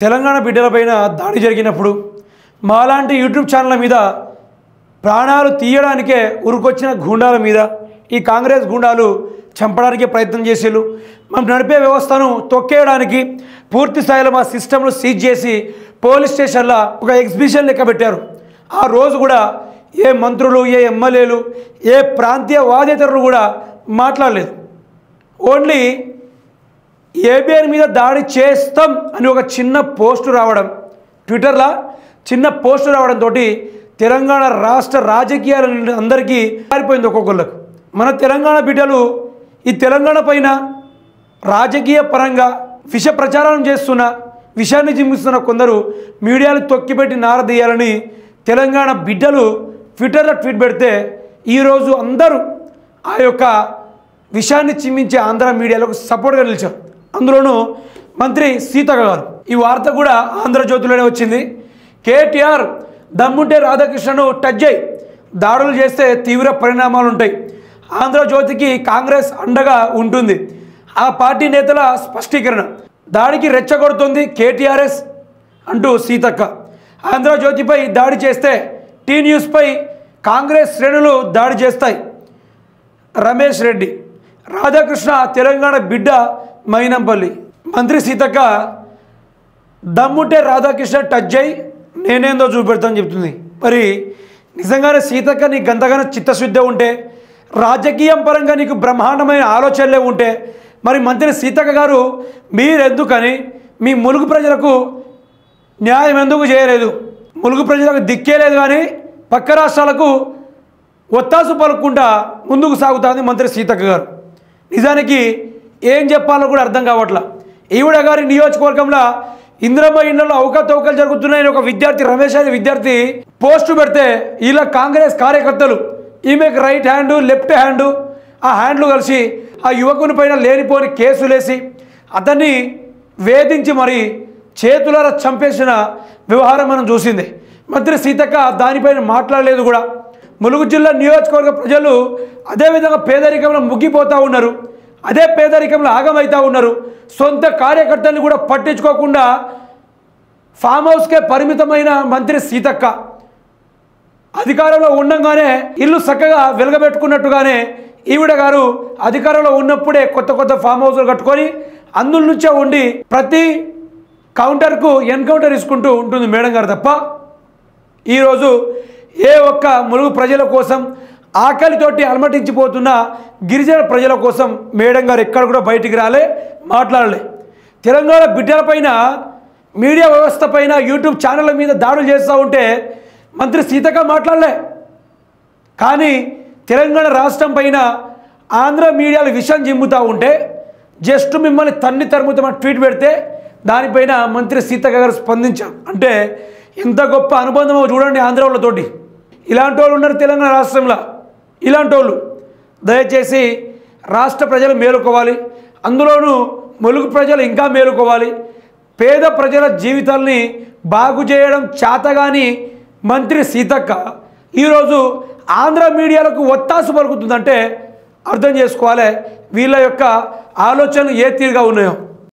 తెలంగాణ బిడ్డలపైన దాడి జరిగినప్పుడు మాలాంటి యూట్యూబ్ ఛానళ్ళ మీద ప్రాణాలు తీయడానికే ఉరుకొచ్చిన గూండాల మీద ఈ కాంగ్రెస్ గూండాలు చంపడానికి ప్రయత్నం చేసేలు మనం నడిపే వ్యవస్థను తొక్కేయడానికి పూర్తి స్థాయిలో మా సిస్టమ్ను సీజ్ చేసి పోలీస్ స్టేషన్లో ఒక ఎగ్జిబిషన్ లెక్క పెట్టారు. ఆ రోజు కూడా ఏ మంత్రులు, ఏ ఎమ్మెల్యేలు, ఏ ప్రాంతీయ వాదేతరులు కూడా మాట్లాడలేదు. ఓన్లీ ఏబిఎన్ మీద దాడి చేస్తాం అని ఒక చిన్న పోస్టు రావడం, ట్విట్టర్లో చిన్న పోస్టు రావడంతో తెలంగాణ రాష్ట్ర రాజకీయాల అందరికీ మారిపోయింది. ఒక్కొక్కళ్ళకు మన తెలంగాణ బిడ్డలు ఈ తెలంగాణ పైన రాజకీయ పరంగా విష ప్రచారం చేస్తున్న, విషయాన్ని జిమ్మిస్తున్న కొందరు మీడియాలు తొక్కిపెట్టి నారదీయాలని తెలంగాణ బిడ్డలు ట్విట్టర్లో ట్వీట్ పెడితే ఈరోజు అందరూ ఆ యొక్క విషయాన్ని చిమ్మించే ఆంధ్ర మీడియాలకు సపోర్ట్గా నిలిచారు. అందులోనూ మంత్రి సీతక్క గారు. ఈ వార్త కూడా ఆంధ్రజ్యోతిలోనే వచ్చింది. కేటీఆర్ దమ్ముంటే రాధాకృష్ణను టచ్ చేయి, దాడులు చేస్తే తీవ్ర పరిణామాలు ఉంటాయి. ఆంధ్రజ్యోతికి కాంగ్రెస్ అండగా ఉంటుంది. ఆ పార్టీ నేతల స్పష్టీకరణ. దాడికి రెచ్చగొడుతుంది కేటీఆర్ఎస్ అంటూ సీతక్క. ఆంధ్రజ్యోతిపై దాడి చేస్తే టీ న్యూస్పై కాంగ్రెస్ శ్రేణులు దాడి చేస్తాయి. రమేష్ రెడ్డి. రాధాకృష్ణ తెలంగాణ బిడ్డ మైనంపల్లి. మంత్రి సీతక్క దమ్ముంటే రాధాకృష్ణ టచ్ చేయి, నేనేందో చూపెడతాను చెప్తుంది. మరి నిజంగానే సీతక్క నీకు గంతగానో చిత్తశుద్ధి ఉంటే, రాజకీయం పరంగా నీకు బ్రహ్మాండమైన ఆలోచనలే ఉంటే, మరి మంత్రి సీతక్క గారు మీరెందుకని మీ ములుగు ప్రజలకు న్యాయం ఎందుకు చేయలేదు? ములుగు ప్రజలకు దిక్కే లేదు, కానీ పక్క రాష్ట్రాలకు ఒత్తాసు పలుకుంటా ముందుకు సాగుతుంది మంత్రి సీతక్క గారు. నిజానికి ఏం చెప్పాలో కూడా అర్థం కావట్లా. ఈవిడ గారి నియోజకవర్గంలో ఇందిరమ్మ ఇళ్లలో అవకతవకలు జరుగుతున్నాయని ఒక విద్యార్థి, రమేష్ అనే విద్యార్థి పోస్టు పెడితే ఇలా కాంగ్రెస్ కార్యకర్తలు ఈమెకు రైట్ హ్యాండు, లెఫ్ట్ హ్యాండు, ఆ హ్యాండ్లు కలిసి ఆ యువకుని పైన లేనిపోని కేసులేసి అతన్ని వేధించి మరి చేతులారా చంపేసిన వ్యవహారం మనం చూసింది. మంత్రి సీతక్క దానిపైన మాట్లాడలేదు కూడా. ములుగు జిల్లా నియోజకవర్గ ప్రజలు అదేవిధంగా పేదరికంలో ముగ్గిపోతూ ఉన్నారు, అదే పేదరికంలో ఆగమవుతూ ఉన్నారు. సొంత కార్యకర్తల్ని కూడా పట్టించుకోకుండా ఫామ్ హౌస్కే పరిమితమైన మంత్రి సీతక్క అధికారంలో ఉండగానే ఇల్లు చక్కగా వెలగబెట్టుకున్నట్టుగానే ఈవిడ గారు అధికారంలో ఉన్నప్పుడే కొత్త కొత్త ఫామ్ హౌస్లు కట్టుకొని అందుల నుంచే ఉండి ప్రతి కౌంటర్కు ఎన్కౌంటర్ ఇసుకుంటూ ఉంటుంది మేడం గారు. తప్ప ఈరోజు ఏ ఒక్క ములుగు ప్రజల కోసం, ఆకలితోటి అలమటించిపోతున్న గిరిజన ప్రజల కోసం మేడం గారు ఎక్కడ కూడా బయటికి రాలే, మాట్లాడలే. తెలంగాణ బిడ్డలపైన, మీడియా వ్యవస్థ పైన, యూట్యూబ్ ఛానళ్ళ మీద దాడులు చేస్తూ ఉంటే మంత్రి సీతక్క మాట్లాడలే. కానీ తెలంగాణ రాష్ట్రం పైన ఆంధ్ర మీడియాలు విషయం జిమ్ముతూ ఉంటే జస్ట్ మిమ్మల్ని తరుముతామని ట్వీట్ పెడితే దానిపైన మంత్రి సీతక్క గారు స్పందించాం. అంటే ఎంత గొప్ప అనుబంధమో చూడండి ఆంధ్ర వాళ్ళతోటి. ఇలాంటి వాళ్ళు ఉన్నారు తెలంగాణ రాష్ట్రంలో. ఇలాంటి వాళ్ళు దయచేసి రాష్ట్ర ప్రజలు మేలుకోవాలి, అందులోనూ ములుగు ప్రజలు ఇంకా మేలుకోవాలి. పేద ప్రజల జీవితాల్ని బాగు చేయడం చేతగాని మంత్రి సీతక్క ఈరోజు ఆంధ్ర మీడియాలకు ఒత్తాసు పలుకుతుందంటే అర్థం చేసుకోవాలి వీళ్ళ యొక్క ఆలోచనలు ఏ తీరుగా ఉన్నాయో.